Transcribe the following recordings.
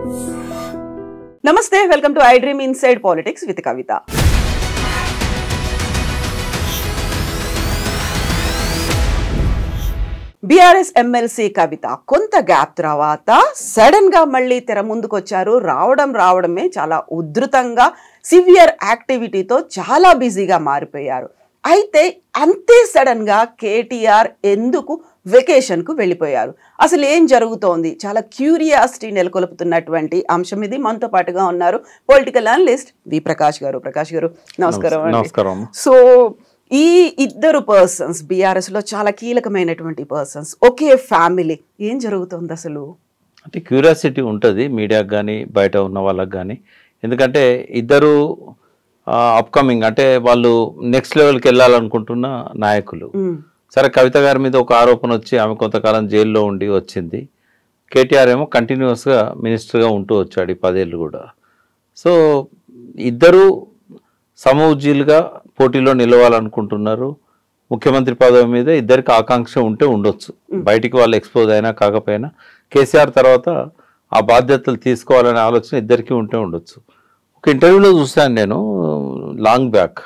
Namaste, welcome to iDream Inside Politics with Kavita. BRS MLC Kavitha కొంత gap తర్వాత sudden గా మళ్ళీ తెర ముందుకు వచ్చారు. రావడమే చాలా ఉధృతంగా సివియర్ యాక్టివిటీతో చాలా బిజీగా మారిపోయారు. అయితే అంతే సడన్ గా కేటీఆర్ ఎందుకు వెకేషన్ కు వెళ్ళిపోయారు? అసలు ఏం జరుగుతోంది? చాలా క్యూరియాసిటీ నెలకొల్పుతున్నటువంటి అంశం ఇది. మనతో పాటుగా ఉన్నారు పొలిటికల్ అనలిస్ట్ వి ప్రకాష్ గారు. ప్రకాష్ గారు నమస్కారం. నమస్కారం. సో ఈ ఇద్దరు పర్సన్స్ బీఆర్ఎస్ లో చాలా కీలకమైనటువంటి పర్సన్స్, ఒకే ఫ్యామిలీ, ఏం జరుగుతుంది అసలు? అంటే క్యూరియాసిటీ ఉంటుంది మీడియాకి కానీ బయట ఉన్న వాళ్ళకి కానీ. ఎందుకంటే ఇద్దరు అప్కమింగ్, అంటే వాళ్ళు నెక్స్ట్ లెవెల్కి వెళ్ళాలనుకుంటున్న నాయకులు. సరే, కవిత గారి మీద ఒక ఆరోపణ వచ్చి ఆమె కొంతకాలం జైల్లో ఉండి వచ్చింది. కేటీఆర్ ఏమో కంటిన్యూస్గా మినిస్టర్గా ఉంటూ వచ్చాడు ఈ 10 ఏళ్ళు కూడా. సో ఇద్దరు సమఉజ్జీలుగా పోటీలో నిలవాలనుకుంటున్నారు. ముఖ్యమంత్రి పదవి మీద ఇద్దరికి ఆకాంక్ష ఉంటే ఉండొచ్చు. బయటికి వాళ్ళు ఎక్స్పోజ్ అయినా కాకపోయినా కేసీఆర్ తర్వాత ఆ బాధ్యతలు తీసుకోవాలనే ఆలోచన ఇద్దరికి ఉంటే ఉండొచ్చు. ఒక ఇంటర్వ్యూలో చూశాను నేను లాంగ్ బ్యాక్,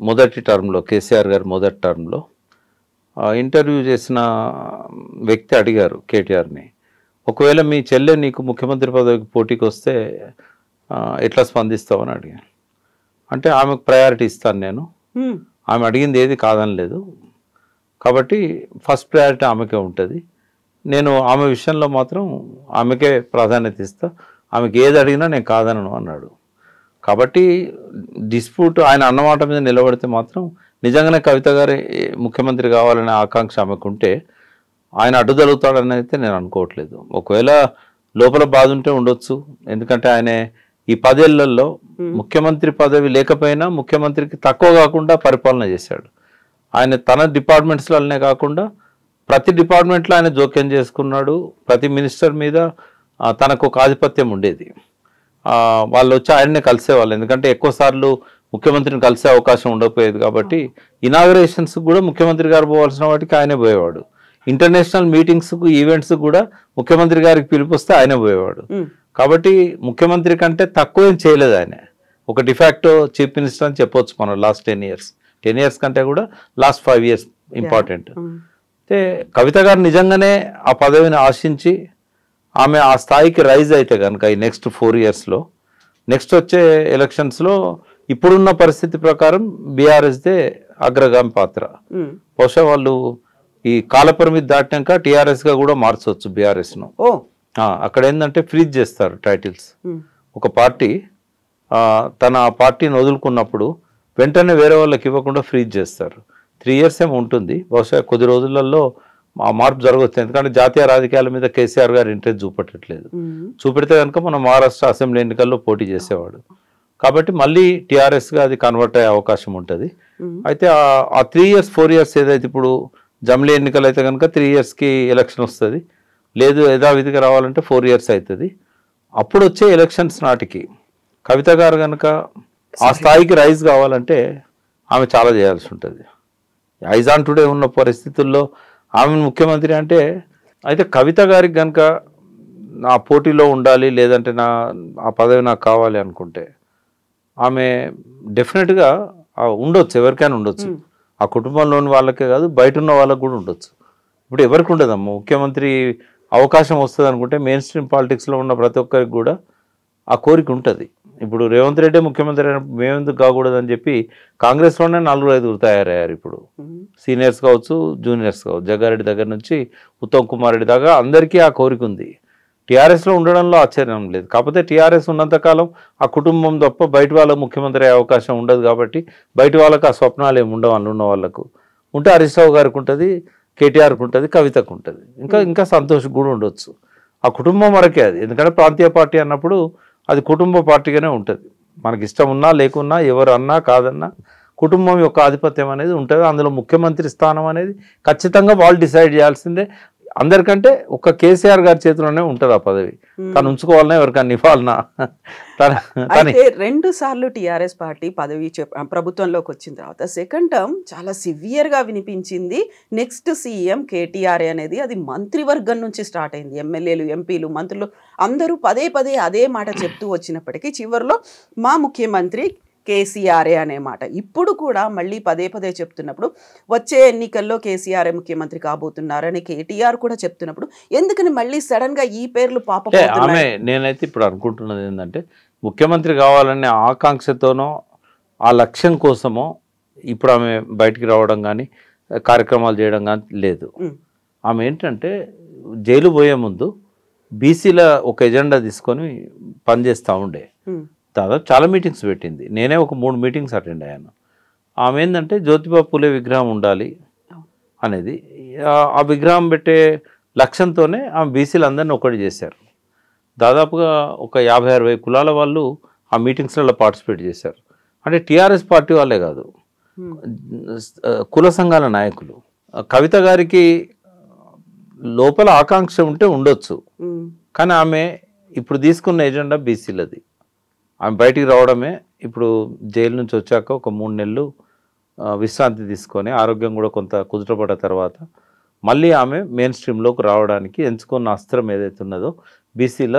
మొదటి టర్మ్లో, కేసీఆర్ గారు మొదటి టర్మ్లో ఇంటర్వ్యూ చేసిన వ్యక్తి అడిగారు కేటీఆర్ని, ఒకవేళ మీ చెల్లె నీకు ముఖ్యమంత్రి పదవికి పోటీకి వస్తే ఎట్లా స్పందిస్తావని అడిగాను. అంటే ఆమెకు ప్రయారిటీ ఇస్తాను నేను, ఆమె అడిగింది ఏది కాదనలేదు కాబట్టి ఫస్ట్ ప్రయారిటీ ఆమెకే ఉంటుంది, నేను ఆమె విషయంలో మాత్రం ఆమెకే ప్రాధాన్యత ఇస్తా, ఆమెకి ఏది అడిగినా నేను కాదనను అన్నాడు. కాబట్టి డిస్ప్యూట్ ఆయన అన్నమాట మీద నిలబడితే మాత్రం నిజంగానే కవిత గారి ముఖ్యమంత్రి కావాలనే ఆకాంక్ష ఆమెకుంటే ఆయన అడ్డుదలుగుతాడని అయితే నేను అనుకోవట్లేదు. ఒకవేళ లోపల బాధ ఉంటే ఉండొచ్చు, ఎందుకంటే ఆయన ఈ 10 ఏళ్లలో ముఖ్యమంత్రి పదవి లేకపోయినా ముఖ్యమంత్రికి తక్కువ కాకుండా పరిపాలన చేశాడు. ఆయన తన డిపార్ట్మెంట్స్లనే కాకుండా ప్రతి డిపార్ట్మెంట్లో ఆయన జోక్యం చేసుకున్నాడు. ప్రతి మినిస్టర్ మీద తనకు ఒక ఆధిపత్యం ఉండేది. వాళ్ళు వచ్చి ఆయన్నే కలిసేవాళ్ళు, ఎందుకంటే ఎక్కువసార్లు ముఖ్యమంత్రిని కలిసే అవకాశం ఉండకపోయేది. కాబట్టి ఇనాగరేషన్స్ కూడా ముఖ్యమంత్రి గారు పోవాల్సిన వాటికి ఆయనే పోయేవాడు. ఇంటర్నేషనల్ మీటింగ్స్కు ఈవెంట్స్ కూడా ముఖ్యమంత్రి గారికి పిలిపిస్తే ఆయనే పోయేవాడు. కాబట్టి ముఖ్యమంత్రి కంటే తక్కువ ఏం చేయలేదు ఆయన. ఒక డిఫాక్టో చీఫ్ మినిస్టర్ అని చెప్పొచ్చు మనం. లాస్ట్ 10 ఇయర్స్ కంటే కూడా లాస్ట్ 5 ఇయర్స్ ఇంపార్టెంట్. అయితే కవిత గారు నిజంగానే ఆ పదవిని ఆశించి ఆమె ఆ స్థాయికి రైజ్ అయితే కనుక ఈ నెక్స్ట్ 4 ఇయర్స్లో, నెక్స్ట్ వచ్చే ఎలక్షన్స్లో ఇప్పుడున్న పరిస్థితి ప్రకారం బీఆర్ఎస్దే అగ్రగామి పాత్ర. బహుశా వాళ్ళు ఈ కాలపరిమితి దాటినాక టీఆర్ఎస్గా కూడా మార్చవచ్చు బీఆర్ఎస్ను. అక్కడ ఏంటంటే ఫ్రీజ్ చేస్తారు టైటిల్స్. ఒక పార్టీ తన పార్టీని వదులుకున్నప్పుడు వెంటనే వేరే వాళ్ళకి ఇవ్వకుండా ఫ్రీజ్ చేస్తారు. 3 ఇయర్స్ ఏమో ఉంటుంది. బహుశా కొద్ది రోజులలో ఆ మార్పు జరగవచ్చు, ఎందుకంటే జాతీయ రాజకీయాల మీద కేసీఆర్ గారు ఇంట్రెస్ట్ చూపెట్టట్లేదు. చూపెడితే కనుక మనం మహారాష్ట్ర అసెంబ్లీ ఎన్నికల్లో పోటీ చేసేవాడు. కాబట్టి మళ్ళీ టీఆర్ఎస్గా అది కన్వర్ట్ అయ్యే అవకాశం ఉంటుంది. అయితే ఆ 3 ఇయర్స్ 4 ఇయర్స్ ఏదైతే ఇప్పుడు జమిలీ ఎన్నికలు అయితే కనుక 3 ఇయర్స్కి ఎలక్షన్ వస్తుంది, లేదు యథావిధిగా రావాలంటే 4 ఇయర్స్ అవుతుంది. అప్పుడు వచ్చే ఎలక్షన్స్ నాటికి కవిత గారు కనుక ఆ స్థాయికి రైజ్ కావాలంటే ఆమె చాలా చేయాల్సి ఉంటుంది. ఐజ్ ఆన్ టుడే ఉన్న పరిస్థితుల్లో ఆమె ముఖ్యమంత్రి అంటే, అయితే కవిత గారికి కనుక నా పోటీలో ఉండాలి, లేదంటే ఆ పదవి నాకు కావాలి అనుకుంటే ఆమె డెఫినెట్గా ఉండొచ్చు, ఎవరికైనా ఉండొచ్చు. ఆ కుటుంబంలోని వాళ్ళకే కాదు, బయట ఉన్న వాళ్ళకు కూడా ఉండొచ్చు. ఇప్పుడు ఎవరికి ఉండదమ్మా ముఖ్యమంత్రి అవకాశం వస్తుంది అనుకుంటే మెయిన్ స్ట్రీమ్ పాలిటిక్స్లో ఉన్న ప్రతి ఒక్కరికి కూడా ఆ కోరిక ఉంటుంది. ఇప్పుడు రేవంత్ రెడ్డి ముఖ్యమంత్రి అయినప్పుడు మేమెందుకు కాకూడదని చెప్పి కాంగ్రెస్లోనే 4-5 తయారయ్యారు. ఇప్పుడు సీనియర్స్ కావచ్చు, జూనియర్స్ కావచ్చు, జగ్గారెడ్డి దగ్గర నుంచి ఉత్తమ్ కుమార్ రెడ్డి దాకా అందరికీ ఆ కోరిక ఉంది. టీఆర్ఎస్లో ఉండడంలో ఆశ్చర్యం లేదు. కాకపోతే టీఆర్ఎస్ ఉన్నంతకాలం ఆ కుటుంబం తప్ప బయట వాళ్ళకు ముఖ్యమంత్రి అయ్యే అవకాశం ఉండదు. కాబట్టి బయట వాళ్ళకి ఆ స్వప్నాలు ఏమి ఉండవు. అందులో ఉన్న వాళ్ళకు ఉంటే హరీష్ రావు గారికి ఉంటుంది, కేటీఆర్కి ఉంటుంది, కవితకు ఉంటుంది, ఇంకా సంతోష్ కూడా ఉండొచ్చు. ఆ కుటుంబం వరకే అది. ఎందుకంటే ప్రాంతీయ పార్టీ అన్నప్పుడు అది కుటుంబ పార్టీగానే ఉంటుంది. మనకి ఇష్టం ఉన్నా లేకున్నా, ఎవరు అన్నా కాదన్నా కుటుంబం యొక్క ఆధిపత్యం అనేది ఉంటుంది. అందులో ముఖ్యమంత్రి స్థానం అనేది ఖచ్చితంగా వాళ్ళు డిసైడ్ చేయాల్సిందే. అందరికంటే ఒక కేసీఆర్ గారి చేతిలోనే ఉంటుంది ఆ పదవి. తను ఉంచుకోవాలన్నా ఎవరికన్నా ఇవ్వాలన్నా అయితే 2 సార్లు టీఆర్ఎస్ పార్టీ పదవి ప్రభుత్వంలోకి వచ్చిన తర్వాత సెకండ్ టర్మ్ చాలా సివియర్గా వినిపించింది. నెక్స్ట్ సీఎం కేటీఆర్ అనేది అది మంత్రివర్గం నుంచి స్టార్ట్ అయింది. ఎమ్మెల్యేలు, ఎంపీలు, మంత్రులు అందరూ పదే పదే అదే మాట చెప్తూ వచ్చినప్పటికీ చివరిలో మా ముఖ్యమంత్రి కేసీఆర్ఏ అనే మాట ఇప్పుడు కూడా మళ్ళీ పదే పదే చెప్తున్నప్పుడు వచ్చే ఎన్నికల్లో కేసీఆర్ఏ ముఖ్యమంత్రి కాబోతున్నారని కేటీఆర్ కూడా చెప్తున్నప్పుడు ఎందుకని మళ్ళీ సడన్ గా ఈ పేర్లు ఆమె నేనైతే ఇప్పుడు అనుకుంటున్నది ఏంటంటే ముఖ్యమంత్రి కావాలనే ఆకాంక్షతోనో ఆ లక్ష్యం కోసమో ఇప్పుడు ఆమె బయటికి రావడం కానీ కార్యక్రమాలు చేయడం కానీ లేదు. ఆమె ఏంటంటే జైలు పోయే ముందు బీసీల ఒక ఎజెండా తీసుకొని పనిచేస్తూ ఉండే. దాదాపు చాలా మీటింగ్స్ పెట్టింది. నేనే ఒక 3 మీటింగ్స్ అటెండ్ అయ్యాను. ఆమె ఏంటంటే జ్యోతిబా పూలే విగ్రహం ఉండాలి అనేది ఆ విగ్రహం పెట్టే లక్ష్యంతోనే ఆమె బీసీలు అందరినీ ఒకటి చేశారు. దాదాపుగా ఒక 50-60 కులాల వాళ్ళు ఆ మీటింగ్స్లలో పార్టిసిపేట్ చేశారు. అంటే టీఆర్ఎస్ పార్టీ వాళ్ళే కాదు, కుల సంఘాల నాయకులు. కవిత గారికి లోపల ఆకాంక్ష ఉంటే ఉండొచ్చు, కానీ ఆమె ఇప్పుడు తీసుకున్న ఎజెండా బీసీలది. ఆమె బయటికి రావడమే. ఇప్పుడు జైలు నుంచి వచ్చాక ఒక 3 నెలలు విశ్రాంతి తీసుకొని ఆరోగ్యం కూడా కొంత కుదుటపడ్డ తర్వాత మళ్ళీ ఆమె మెయిన్ స్ట్రీమ్లోకి రావడానికి ఎంచుకున్న అస్త్రం ఏదైతే ఉన్నదో బీసీల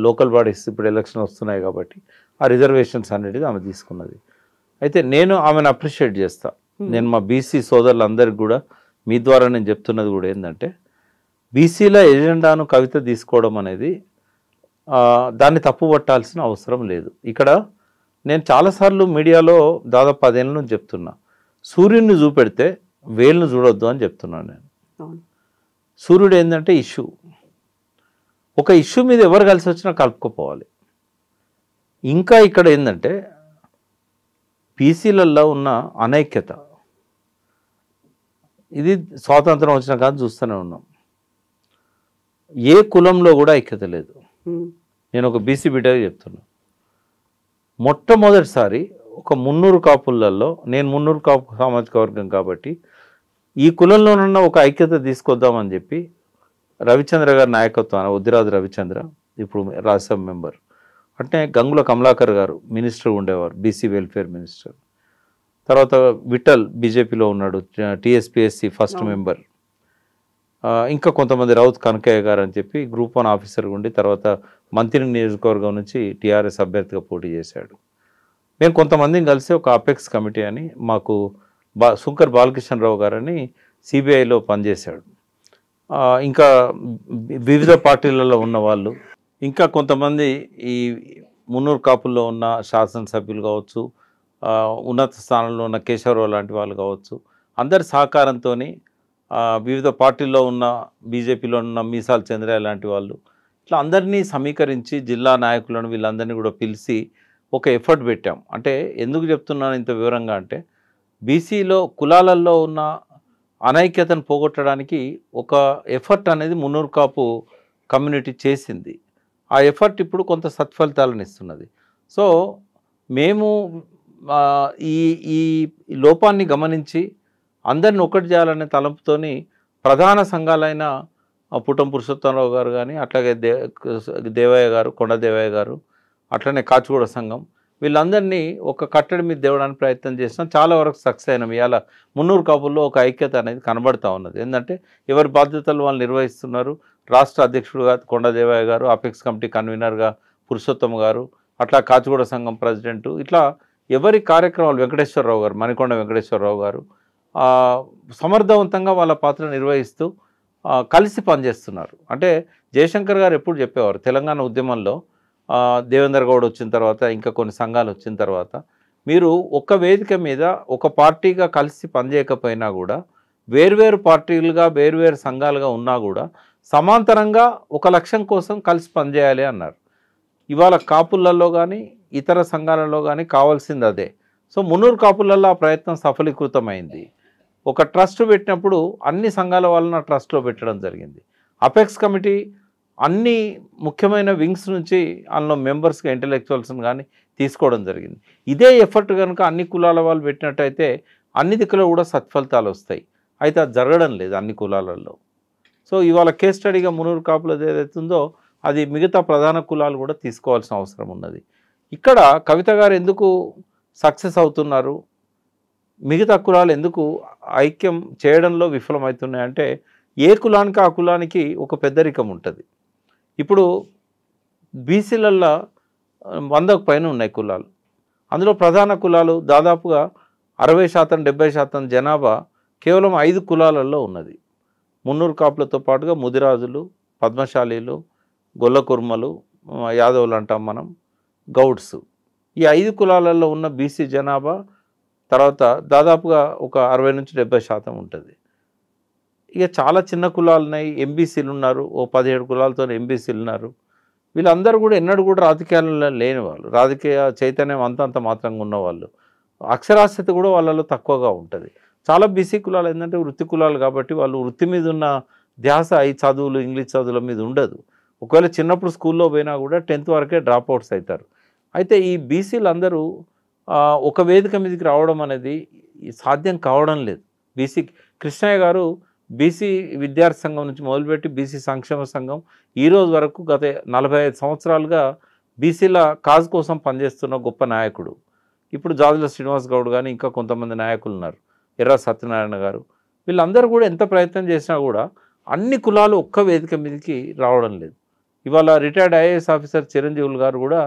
లోకల్ బాడీస్ ఇప్పుడు ఎలక్షన్ వస్తున్నాయి కాబట్టి ఆ రిజర్వేషన్స్ అనేది ఆమె తీసుకున్నది. అయితే నేను ఆమెను అప్రిషియేట్ చేస్తా. నేను మా బీసీ సోదరులందరికీ కూడా మీ ద్వారా నేను చెప్తున్నది కూడా ఏంటంటే బీసీల ఎజెండాను కవిత తీసుకోవడం అనేది దాన్ని తప్పు పట్టాల్సిన అవసరం లేదు. ఇక్కడ నేను చాలాసార్లు మీడియాలో దాదాపు 10 ఏళ్ళ నుంచి చెప్తున్నా, సూర్యుడిని చూపెడితే వేలును చూడొద్దు అని చెప్తున్నాను నేను. సూర్యుడు ఏంటంటే ఇష్యూ, ఒక ఇష్యూ మీద ఎవరు కలిసి వచ్చినా కలుపుకోపోవాలి. ఇంకా ఇక్కడ ఏంటంటే బీసీలలో ఉన్న అనైక్యత, ఇది స్వాతంత్రం వచ్చిన కాదు చూస్తూనే ఉన్నాం. ఏ కులంలో కూడా ఐక్యత లేదు. నేను ఒక బీసీ బిడ్డగా చెప్తున్నా, మొట్టమొదటిసారి ఒక 300 కాపులలో, నేను 300 కాపు సామాజిక వర్గం కాబట్టి ఈ కులంలోనున్న ఒక ఐక్యత తీసుకొద్దామని చెప్పి రవిచంద్ర గారి నాయకత్వాన, ఉద్దిరాజు రవిచంద్ర ఇప్పుడు రాజ్యసభ మెంబర్, అంటే గంగుల కమలాకర్ గారు మినిస్టర్ ఉండేవారు, బీసీ వెల్ఫేర్ మినిస్టర్. తర్వాత విఠల్ బీజేపీలో ఉన్నాడు, టీఎస్పీఎస్సీ ఫస్ట్ మెంబర్. ఇంకా కొంతమంది రౌత్ కనకయ్య గారు అని చెప్పి గ్రూప్ 1 ఆఫీసర్గా ఉండి తర్వాత మంత్రి నియోజకవర్గం నుంచి టీఆర్ఎస్ అభ్యర్థిగా పోటీ చేశాడు. మేము కొంతమందిని కలిసి ఒక అపెక్స్ కమిటీ అని, మాకు శంకర్ బాలకృష్ణరావు గారని సిబిఐలో పనిచేశాడు. ఇంకా వివిధ పార్టీలలో ఉన్న వాళ్ళు, ఇంకా కొంతమంది ఈ 300 కాపుల్లో ఉన్న శాసనసభ్యులు కావచ్చు, ఉన్నత స్థానంలో ఉన్న కేశవరావు లాంటి వాళ్ళు కావచ్చు, అందరి సహకారంతో వివిధ పార్టీల్లో ఉన్న బీజేపీలో ఉన్న మీసాల చంద్రయ్య లాంటి వాళ్ళు, ఇట్లా అందరినీ సమీకరించి జిల్లా నాయకులను వీళ్ళందరినీ కూడా పిలిచి ఒక ఎఫర్ట్ పెట్టాం. అంటే ఎందుకు చెప్తున్నాను ఇంత వివరంగా అంటే, బీసీలో కులాలలో ఉన్న అనైక్యతను పోగొట్టడానికి ఒక ఎఫర్ట్ అనేది 300 కాపు కమ్యూనిటీ చేసింది. ఆ ఎఫర్ట్ ఇప్పుడు కొంత సత్ఫలితాలను ఇస్తున్నది. సో మేము ఈ ఈ లోపాన్ని గమనించి అందరిని ఒకటి చేయాలనే తలంపుతోని ప్రధాన సంఘాలైన పుట్టం పురుషోత్తమరావు గారు కానీ, అట్లాగే దేవయ్య గారు, కొండ దేవయ్య గారు, అట్లనే కాచిగూడ సంఘం, వీళ్ళందరినీ ఒక కట్టడి మీద తేవడానికి ప్రయత్నం చేసినాం. చాలా వరకు సక్సెస్ అయినాం. ఇవాళ 300 కాపుల్లో ఒక ఐక్యత అనేది కనబడతా ఉన్నది. ఏంటంటే ఎవరి బాధ్యతలు వాళ్ళు నిర్వహిస్తున్నారు. రాష్ట్ర అధ్యక్షుడుగా కొండ దేవయ్య గారు, అపెక్స్ కమిటీ కన్వీనర్గా పురుషోత్తమ గారు, అట్లా కాచిగూడ సంఘం ప్రెసిడెంటు, ఇట్లా ఎవరి కార్యక్రమాలు, వెంకటేశ్వరరావు గారు, మణికొండ వెంకటేశ్వరరావు గారు సమర్థవంతంగా వాళ్ళ పాత్ర నిర్వహిస్తూ కలిసి పనిచేస్తున్నారు. అంటే జయశంకర్ గారు ఎప్పుడు చెప్పేవారు, తెలంగాణ ఉద్యమంలో దేవేందర్ గౌడ్ వచ్చిన తర్వాత, ఇంకా కొన్ని సంఘాలు వచ్చిన తర్వాత, మీరు ఒక వేదిక మీద ఒక పార్టీగా కలిసి పనిచేయకపోయినా కూడా, వేర్వేరు పార్టీలుగా వేర్వేరు సంఘాలుగా ఉన్నా కూడా సమాంతరంగా ఒక లక్ష్యం కోసం కలిసి పనిచేయాలి అన్నారు. ఇవాళ కాపులలో కానీ ఇతర సంఘాలలో కానీ కావాల్సింది అదే. సో 300 కాపులలో ఆ ప్రయత్నం సఫలీకృతమైంది. ఒక ట్రస్ట్ పెట్టినప్పుడు అన్ని సంఘాల వాళ్ళని ట్రస్ట్లో పెట్టడం జరిగింది. అపెక్స్ కమిటీ అన్ని ముఖ్యమైన వింగ్స్ నుంచి అందులో మెంబర్స్గా ఇంటలెక్చువల్స్ని కానీ తీసుకోవడం జరిగింది. ఇదే ఎఫర్ట్ కనుక అన్ని కులాల వాళ్ళు పెట్టినట్టయితే అన్ని దిక్కులో కూడా సత్ఫలితాలు వస్తాయి. అయితే అది జరగడం లేదు అన్ని కులాలలో. సో ఇవాళ కేస్ స్టడీగా మునూరు కాపులది ఏదైతే ఉందో అది మిగతా ప్రధాన కులాలు కూడా తీసుకోవాల్సిన అవసరం ఉన్నది. ఇక్కడ కవిత గారు ఎందుకు సక్సెస్ అవుతున్నారు, మిగతా కులాలు ఎందుకు ఐక్యం చేయడంలో విఫలమవుతున్నాయంటే ఏ కులానికి ఆ కులానికి ఒక పెద్దరికం ఉంటుంది. ఇప్పుడు బీసీలల్లో 100కు పైన ఉన్నాయి కులాలు. అందులో ప్రధాన కులాలు దాదాపుగా 60% 70% జనాభా కేవలం 5 కులాలలో ఉన్నది. మున్నూరు కాపులతో పాటుగా ముదిరాజులు, పద్మశాలీలు, గొల్ల కుర్మలు, యాదవులు అంటాం మనం, గౌడ్స్. ఈ 5 కులాలలో ఉన్న బీసీ జనాభా తర్వాత దాదాపుగా ఒక 60-70% ఉంటుంది. ఇక చాలా చిన్న కులాలు ఉన్నాయి, ఎంబీసీలు ఉన్నారు, ఓ 17 కులాలతో ఎంబీసీలు ఉన్నారు. వీళ్ళందరూ కూడా ఎన్నడూ కూడా రాజకీయాలలో లేని వాళ్ళు, రాజకీయ చైతన్యం అంతంత మాత్రంగా ఉన్నవాళ్ళు. అక్షరాస్యత కూడా వాళ్ళలో తక్కువగా ఉంటుంది. చాలా బీసీ కులాలు ఏంటంటే వృత్తి కులాలు కాబట్టి వాళ్ళు వృత్తి మీద ఉన్న ధ్యాస ఈ చదువులు ఇంగ్లీష్ చదువుల మీద ఉండదు. ఒకవేళ చిన్నప్పుడు స్కూల్లో పోయినా కూడా 10th వరకే డ్రాప్ అవుట్స్ అవుతారు. అయితే ఈ బీసీలు అందరూ ఒక వేదిక మీదకి రావడం అనేది సాధ్యం కావడం లేదు. బీసీ కృష్ణయ్య గారు బీసీ విద్యార్థి సంఘం నుంచి మొదలుపెట్టి బీసీ సంక్షేమ సంఘం ఈరోజు వరకు గత 45 సంవత్సరాలుగా బీసీల కాజ్ కోసం పనిచేస్తున్న గొప్ప నాయకుడు. ఇప్పుడు జాజుల శ్రీనివాస్ గౌడ్ కానీ ఇంకా కొంతమంది నాయకులు ఉన్నారు, ఎర్ర సత్యనారాయణ గారు. వీళ్ళందరూ కూడా ఎంత ప్రయత్నం చేసినా కూడా అన్ని కులాలు ఒక్క వేదిక మీదకి రావడం లేదు. ఇవాళ రిటైర్డ్ ఐఏఎస్ ఆఫీసర్ చిరంజీవులు గారు కూడా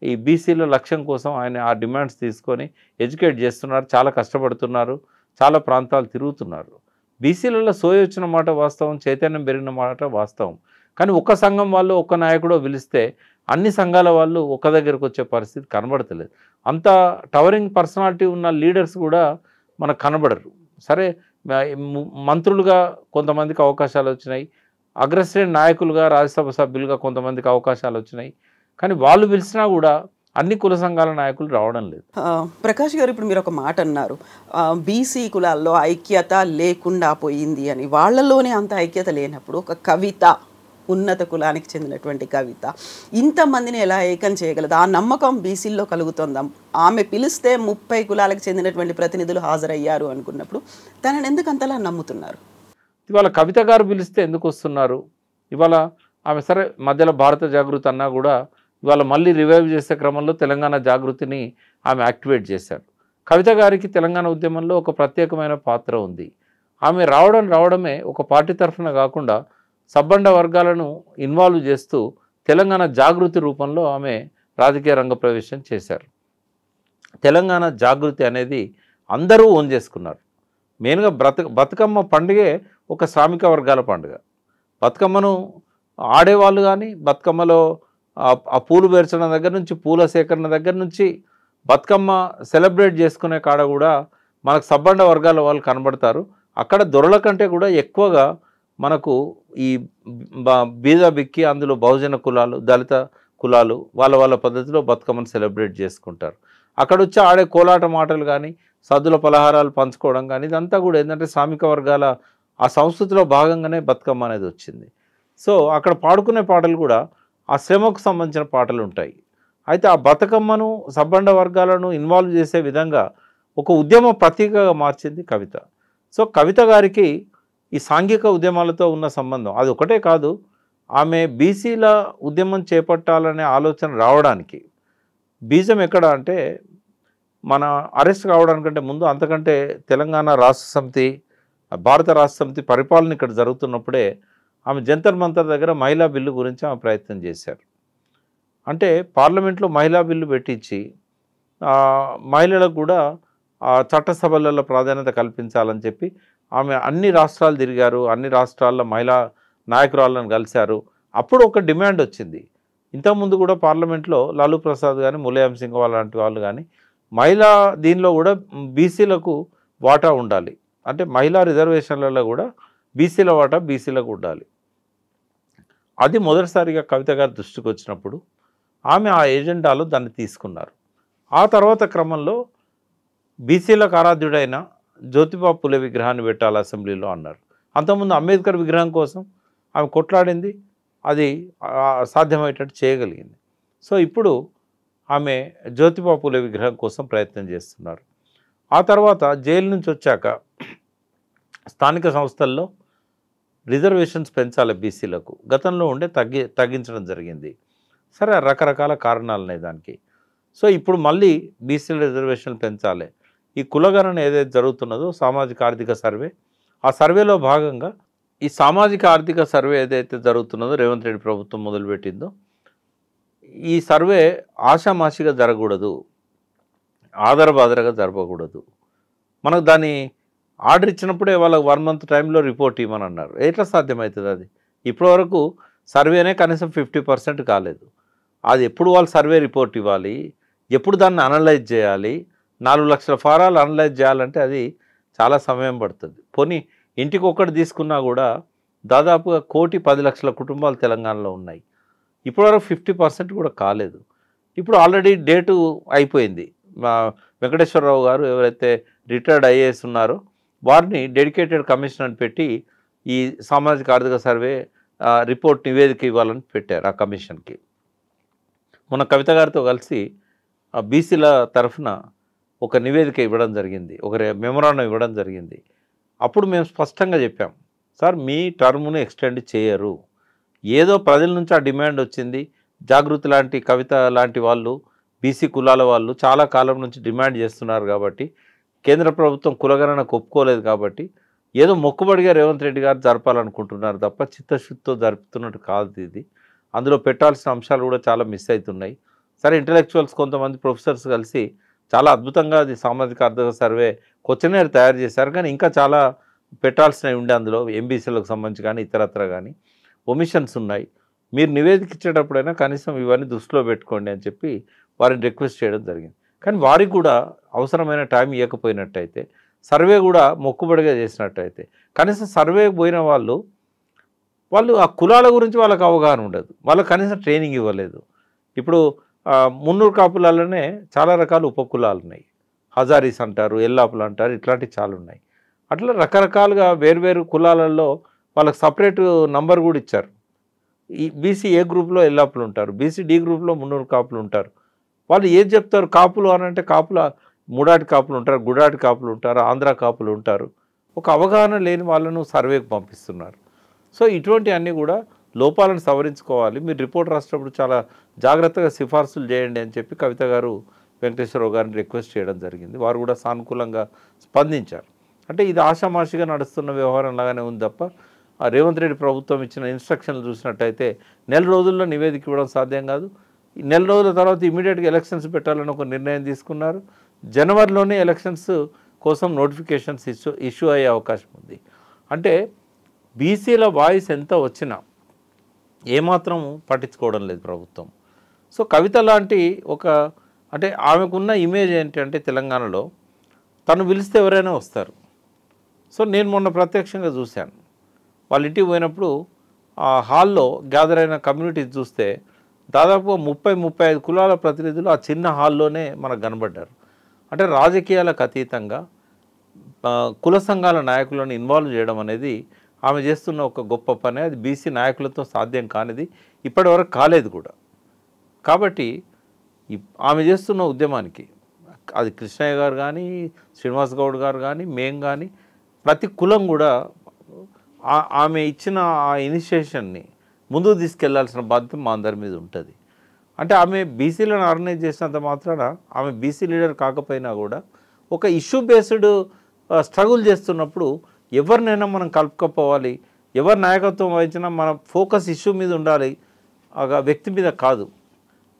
ఈ బీసీల లక్ష్యం కోసం ఆయన ఆ డిమాండ్స్ తీసుకొని ఎడ్యుకేట్ చేస్తున్నారు, చాలా కష్టపడుతున్నారు, చాలా ప్రాంతాలు తిరుగుతున్నారు. బీసీలలో సోయ వచ్చిన మాట వాస్తవం, చైతన్యం పెరిగిన మాట వాస్తవం. కానీ ఒక్క సంఘం వాళ్ళు ఒక్క నాయకుడో పిలిస్తే అన్ని సంఘాల వాళ్ళు ఒక దగ్గరకు వచ్చే పరిస్థితి కనబడతలేదు. అంత టవరింగ్ పర్సనాలిటీ ఉన్న లీడర్స్ కూడా మనకు కనబడరు. సరే మంత్రులుగా కొంతమందికి అవకాశాలు వచ్చినాయి, అగ్రశ్రేణి నాయకులుగా రాజ్యసభ సభ్యులుగా కొంతమందికి అవకాశాలు వచ్చినాయి. కానీ వాళ్ళు పిలిచినా కూడా అన్ని కుల సంఘాల నాయకులు రావడం లేదు. ప్రకాష్ గారు, ఇప్పుడు మీరు ఒక మాట అన్నారు, బీసీ కులాల్లో ఐక్యత లేకుండా పోయింది అని. వాళ్ళలోనే అంత ఐక్యత లేనప్పుడు ఒక కవిత, ఉన్నత కులానికి చెందినటువంటి కవిత ఇంతమందిని ఎలా ఏకం చేయగలదు? ఆ నమ్మకం బీసీల్లో కలుగుతుందాం? ఆమె పిలిస్తే 30 కులాలకు చెందినటువంటి ప్రతినిధులు హాజరయ్యారు అనుకున్నప్పుడు తనని ఎందుకు అంతలా నమ్ముతున్నారు? ఇవాళ కవిత గారు పిలిస్తే ఎందుకు వస్తున్నారు? ఇవాళ ఆమె సరే మధ్యలో భారత జాగృతి అన్నా కూడా ఇవాళ మళ్ళీ రివైవ్ చేసే క్రమంలో తెలంగాణ జాగృతిని ఆమె యాక్టివేట్ చేశారు. కవిత గారికి తెలంగాణ ఉద్యమంలో ఒక ప్రత్యేకమైన పాత్ర ఉంది. ఆమె రావడమే ఒక పార్టీ తరఫున కాకుండా సబ్బండ వర్గాలను ఇన్వాల్వ్ చేస్తూ తెలంగాణ జాగృతి రూపంలో ఆమె రాజకీయ రంగ ప్రవేశం చేశారు. తెలంగాణ జాగృతి అనేది అందరూ ఓన్ చేసుకున్నారు. మెయిన్గా బతుకమ్మ పండుగే ఒక శ్రామిక వర్గాల పండుగ. బతుకమ్మను ఆడేవాళ్ళు కానీ, బతుకమ్మలో ఆ పూలు పేర్చడం దగ్గర నుంచి, పూల సేకరణ దగ్గర నుంచి, బతుకమ్మ సెలబ్రేట్ చేసుకునే కాడ కూడా మనకు సబ్బండ వర్గాల వాళ్ళు కనబడతారు. అక్కడ దొరల కంటే కూడా ఎక్కువగా మనకు ఈ బీద బిక్కి అందులో బహుజన కులాలు, దళిత కులాలు వాళ్ళ పద్ధతిలో బతుకమ్మను సెలబ్రేట్ చేసుకుంటారు. అక్కడ వచ్చి ఆడే కోలాట మాటలు కానీ, సద్దుల పలహారాలు పంచుకోవడం కానీ, ఇదంతా కూడా ఏంటంటే శ్రామిక వర్గాల ఆ సంస్కృతిలో భాగంగానే బతుకమ్మ అనేది వచ్చింది. సో అక్కడ పాడుకునే పాటలు కూడా ఆ శ్రమకు సంబంధించిన పాటలు ఉంటాయి. అయితే ఆ బతుకమ్మను సబ్బండ వర్గాలను ఇన్వాల్వ్ చేసే విధంగా ఒక ఉద్యమ ప్రతీకగా మార్చింది కవిత. సో కవిత గారికి ఈ సాంఘిక ఉద్యమాలతో ఉన్న సంబంధం అది ఒకటే కాదు, ఆమె బీసీల ఉద్యమం చేపట్టాలనే ఆలోచన రావడానికి బీజం ఎక్కడ అంటే మన అరెస్ట్ కావడానికంటే ముందు, అంతకంటే తెలంగాణ రాష్ట్ర సమితి, భారత రాష్ట్ర సమితి పరిపాలన ఇక్కడ జరుగుతున్నప్పుడే ఆమె జంతర్ మంతర్ దగ్గర మహిళా బిల్లు గురించి ఆమె ప్రయత్నం చేశారు. అంటే పార్లమెంట్లో మహిళా బిల్లు పెట్టించి మహిళలకు కూడా చట్టసభలలో ప్రాధాన్యత కల్పించాలని చెప్పి ఆమె అన్ని రాష్ట్రాలు తిరిగారు, అన్ని రాష్ట్రాల్లో మహిళా నాయకురాలను కలిశారు. అప్పుడు ఒక డిమాండ్ వచ్చింది. ఇంతకుముందు కూడా పార్లమెంట్లో లాలూ ప్రసాద్ కానీ, ములాయం సింగ్ లాంటి వాళ్ళు కానీ మహిళా దీనిలో కూడా బీసీలకు వాటా ఉండాలి, అంటే మహిళా రిజర్వేషన్లలో కూడా బీసీల వాటా బీసీలకు ఉండాలి. అది మొదటిసారిగా కవిత గారి దృష్టికి వచ్చినప్పుడు ఆమె ఆ ఎజెండాలో దాన్ని తీసుకున్నారు. ఆ తర్వాత క్రమంలో బీసీలకు ఆరాధ్యుడైన జ్యోతిబా పులే విగ్రహాన్ని పెట్టాలి అసెంబ్లీలో అన్నారు. అంతకుముందు అంబేద్కర్ విగ్రహం కోసం ఆమె కొట్లాడింది, అది సాధ్యమయ్యేటట్టు చేయగలిగింది. సో ఇప్పుడు ఆమె జ్యోతిబా పులే విగ్రహం కోసం ప్రయత్నం చేస్తున్నారు. ఆ తర్వాత జైలు నుంచి వచ్చాక స్థానిక సంస్థల్లో రిజర్వేషన్స్ పెంచాలి బీసీలకు, గతంలో ఉండే తగ్గించడం జరిగింది. సరే రకరకాల కారణాలు ఉన్నాయి దానికి. సో ఇప్పుడు మళ్ళీ బీసీల రిజర్వేషన్లు పెంచాలి. ఈ కులగణన ఏదైతే జరుగుతున్నదో సామాజిక ఆర్థిక సర్వే, ఆ సర్వేలో భాగంగా ఈ సామాజిక ఆర్థిక సర్వే ఏదైతే జరుగుతున్నదో రేవంత్ రెడ్డి ప్రభుత్వం మొదలుపెట్టిందో, ఈ సర్వే ఆషామాషిగా జరగకూడదు, ఆధారబాధరగా జరపకూడదు. మనకు దాన్ని ఆర్డర్ ఇచ్చినప్పుడే వాళ్ళకి 1 month టైంలో రిపోర్ట్ ఇవ్వమని అన్నారు. ఎట్లా సాధ్యమవుతుంది అది? ఇప్పటివరకు సర్వేనే కనీసం 50% కాలేదు. అది ఎప్పుడు వాళ్ళు సర్వే రిపోర్ట్ ఇవ్వాలి, ఎప్పుడు దాన్ని అనలైజ్ చేయాలి, 4 లక్షల ఫారాలు అనలైజ్ చేయాలంటే అది చాలా సమయం పడుతుంది. పోనీ ఇంటికి ఒక్కటి తీసుకున్నా కూడా దాదాపుగా 1,10,00,000 కుటుంబాలు తెలంగాణలో ఉన్నాయి. ఇప్పటివరకు 50% కూడా కాలేదు. ఇప్పుడు ఆల్రెడీ డేటు అయిపోయింది. వెంకటేశ్వరరావు గారు ఎవరైతే రిటైర్డ్ ఐఏఎస్ ఉన్నారో వారిని డెడికేటెడ్ కమిషన్ అని పెట్టి ఈ సామాజిక ఆర్థిక సర్వే రిపోర్ట్ నివేదిక ఇవ్వాలని పెట్టారు ఆ కమిషన్కి. మొన్న కవిత గారితో కలిసి బీసీల తరఫున ఒక నివేదిక ఇవ్వడం జరిగింది, ఒక మెమొరాండం ఇవ్వడం జరిగింది. అప్పుడు మేము స్పష్టంగా చెప్పాం, సార్ మీ టర్మును ఎక్స్టెండ్ చేయరు, ఏదో ప్రజల నుంచి ఆ డిమాండ్ వచ్చింది. జాగృతి లాంటి, కవిత లాంటి వాళ్ళు, బీసీ కులాల వాళ్ళు చాలా కాలం నుంచి డిమాండ్ చేస్తున్నారు కాబట్టి, కేంద్ర ప్రభుత్వం కులగణనకు ఒప్పుకోలేదు కాబట్టి ఏదో మొక్కుబడిగా రేవంత్ రెడ్డి గారు జరపాలనుకుంటున్నారు తప్ప చిత్తశుద్ధితో జరుపుతున్నట్టు కాదు ఇది. అందులో పెట్టాల్సిన అంశాలు కూడా చాలా మిస్ అవుతున్నాయి. సరే ఇంటలెక్చువల్స్ కొంతమంది ప్రొఫెసర్స్ కలిసి చాలా అద్భుతంగా అది సామాజిక ఆర్థిక సర్వే క్వశ్చనర్ తయారు చేశారు, కానీ ఇంకా చాలా పెట్టాల్సినవి ఉండే అందులో ఎంబీసీలకు సంబంధించి కానీ ఇతరత్ర కానీ ఒమిషన్స్ ఉన్నాయి. మీరు నివేదిక ఇచ్చేటప్పుడైనా కనీసం ఇవన్నీ దృష్టిలో పెట్టుకోండి అని చెప్పి వారిని రిక్వెస్ట్ చేయడం జరిగింది. కానీ వారికి కూడా అవసరమైన టైం ఇవ్వకపోయినట్టయితే, సర్వే కూడా మొక్కుబడిగా చేసినట్టయితే, కనీసం సర్వేకి పోయిన వాళ్ళు ఆ కులాల గురించి వాళ్ళకి అవగాహన ఉండదు, వాళ్ళకి కనీసం ట్రైనింగ్ ఇవ్వలేదు. ఇప్పుడు మున్నూరు కాపులలోనే చాలా రకాల ఉపకులాలు ఉన్నాయి, హజారీస్ అంటారు, ఎల్లాపులు అంటారు, ఇట్లాంటివి చాలా ఉన్నాయి. అట్లా రకరకాలుగా వేర్వేరు కులాలలో వాళ్ళకి సపరేట్ నంబర్ కూడా ఇచ్చారు. ఈ బీసీ ఏ గ్రూప్లో ఎల్లాపులు ఉంటారు, బీసీ డి గ్రూప్లో మున్నూరు కాపులు ఉంటారు. వాళ్ళు ఏది చెప్తారు, కాపులు అని అంటే కాపుల మూడాటి కాపులు ఉంటారు, గుడాటి కాపులు ఉంటారు, ఆంధ్ర కాపులు ఉంటారు. ఒక అవగాహన లేని వాళ్ళను సర్వేకి పంపిస్తున్నారు. సో ఇటువంటి అన్నీ కూడా లోపాలను సవరించుకోవాలి. మీరు రిపోర్ట్ రాసేటప్పుడు చాలా జాగ్రత్తగా సిఫార్సులు చేయండి అని చెప్పి కవిత గారు వెంకటేశ్వరరావు గారిని రిక్వెస్ట్ చేయడం జరిగింది. వారు కూడా సానుకూలంగా స్పందించారు. అంటే ఇది ఆషామాషిగా నడుస్తున్న వ్యవహారం లాగానే ఉంది తప్ప రేవంత్ రెడ్డి ప్రభుత్వం ఇచ్చిన ఇన్స్ట్రక్షన్లు చూసినట్టయితే నెల రోజుల్లో నివేదిక ఇవ్వడం సాధ్యం కాదు. నెల రోజుల తర్వాత ఇమీడియట్గా ఎలక్షన్స్ పెట్టాలని ఒక నిర్ణయం తీసుకున్నారు. జనవరిలోనే ఎలక్షన్స్ కోసం నోటిఫికేషన్స్ ఇష్యూ అయ్యే అవకాశం ఉంది. అంటే బీసీల వాయిస్ ఎంత వచ్చినా ఏమాత్రం పట్టించుకోవడం లేదు ప్రభుత్వం. సో కవిత లాంటి అంటే ఆమెకున్న ఇమేజ్ ఏంటంటే తెలంగాణలో తను పిలిస్తే ఎవరైనా వస్తారు. సో నేను మొన్న ప్రత్యక్షంగా చూశాను, వాళ్ళ ఇంటికి పోయినప్పుడు ఆ హాల్లో గ్యాదర్ అయిన కమ్యూనిటీస్ చూస్తే దాదాపు 30-35 కులాల ప్రతినిధులు ఆ చిన్న హాల్లోనే మనకు కనబడ్డారు. అంటే రాజకీయాలకు అతీతంగా కుల సంఘాల నాయకులను ఇన్వాల్వ్ చేయడం అనేది ఆమె చేస్తున్న ఒక గొప్ప పని. అది బీసీ నాయకులతో సాధ్యం కానిది, ఇప్పటివరకు కాలేదు కూడా. కాబట్టి ఆమె చేస్తున్న ఉద్యమానికి అది కృష్ణయ్య గారు కానీ, శ్రీనివాస్ గౌడ్ గారు కానీ, మేం కానీ, ప్రతి కులం కూడా ఆమె ఇచ్చిన ఆ ఇనిషియేషన్ని ముందుకు తీసుకెళ్లాల్సిన బాధ్యత మా అందరి మీద ఉంటుంది. అంటే ఆమె బీసీలను ఆర్గనైజ్ చేసినంత మాత్రాన ఆమె బీసీ లీడర్ కాకపోయినా కూడా ఒక ఇష్యూ బేస్డ్ స్ట్రగుల్ చేస్తున్నప్పుడు ఎవరినైనా మనం కలుపుకపోవాలి. ఎవరి నాయకత్వం వహించినా మన ఫోకస్ ఇష్యూ మీద ఉండాలి, ఆ వ్యక్తి మీద కాదు.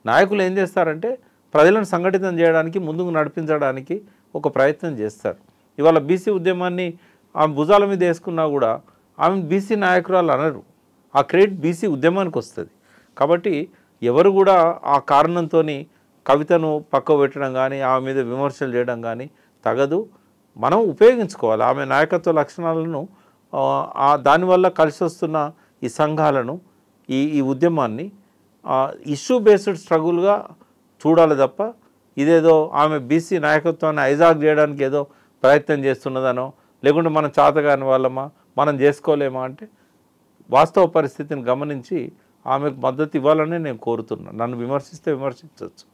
నాయకులు ఏం చేస్తారంటే ప్రజలను సంఘటితం చేయడానికి, ముందుకు నడిపించడానికి ఒక ప్రయత్నం చేస్తారు. ఇవాళ బీసీ ఉద్యమాన్ని ఆమె భుజాల మీద వేసుకున్నా కూడా ఆమె బీసీ నాయకురాలు అనరు, ఆ క్రెడిట్ బీసీ ఉద్యమానికి వస్తుంది. కాబట్టి ఎవరు కూడా ఆ కారణంతో కవితను పక్క పెట్టడం కానీ, ఆమె మీద విమర్శలు చేయడం కానీ తగదు. మనం ఉపయోగించుకోవాలి ఆమె నాయకత్వ లక్షణాలను, దానివల్ల కలిసి వస్తున్న ఈ సంఘాలను, ఈ ఉద్యమాన్ని ఇష్యూ బేస్డ్ స్ట్రగుల్గా చూడాలి తప్ప ఇదేదో ఆమె బీసీ నాయకత్వాన్ని హైజాక్ చేయడానికి ఏదో ప్రయత్నం చేస్తున్నదనో, లేకుంటే మనం చాతగాని వాళ్ళమా, మనం చేసుకోలేమా అంటే వాస్తవ పరిస్థితిని గమనించి ఆమెకు మద్దతు ఇవ్వాలని నేను కోరుతున్నాను. నన్ను విమర్శిస్తే విమర్శించవచ్చు.